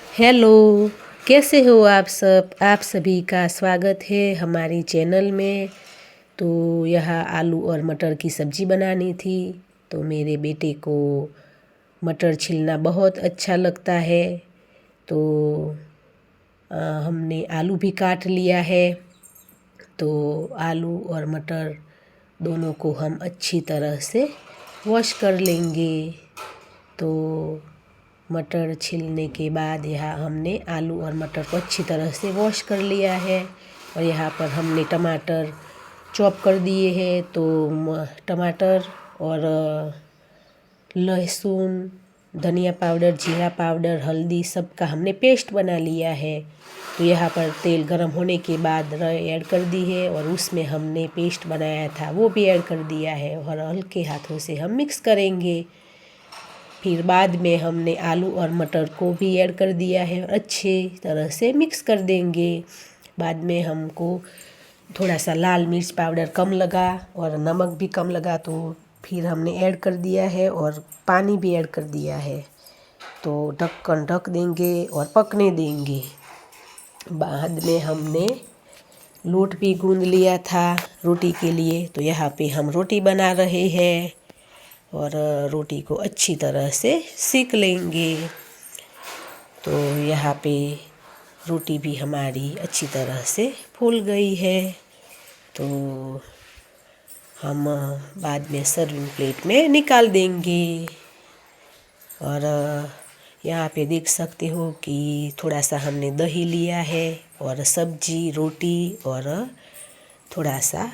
Hello, कैसे हो आप सब? आप सभी का स्वागत है हमारी चैनल में। तो यहाँ आलू और मटर की सब्ज़ी बनानी थी। तो मेरे बेटे को मटर छीलना बहुत अच्छा लगता है। तो हमने आलू भी काट लिया है। तो आलू और मटर दोनों को हम अच्छी तरह से वॉश कर लेंगे। तो मटर छीलने के बाद यहाँ हमने आलू और मटर को अच्छी तरह से वॉश कर लिया है। और यहाँ पर हमने टमाटर चॉप कर दिए हैं। तो टमाटर और लहसुन, धनिया पाउडर, जीरा पाउडर, हल्दी सब का हमने पेस्ट बना लिया है। तो यहाँ पर तेल गरम होने के बाद राई ऐड कर दी है और उसमें हमने पेस्ट बनाया था वो भी ऐड कर दिया है और हल्के हाथों से हम मिक्स करेंगे। फिर बाद में हमने आलू और मटर को भी ऐड कर दिया है और अच्छी तरह से मिक्स कर देंगे। बाद में हमको थोड़ा सा लाल मिर्च पाउडर कम लगा और नमक भी कम लगा, तो फिर हमने ऐड कर दिया है और पानी भी ऐड कर दिया है। तो ढक्कन ढक देंगे और पकने देंगे। बाद में हमने लोट भी गूंद लिया था रोटी के लिए। तो यहाँ पे हम रोटी बना रहे हैं और रोटी को अच्छी तरह से सेक लेंगे। तो यहाँ पे रोटी भी हमारी अच्छी तरह से फूल गई है। तो हम बाद में सर्विंग प्लेट में निकाल देंगे। और यहाँ पे देख सकते हो कि थोड़ा सा हमने दही लिया है और सब्जी, रोटी और थोड़ा सा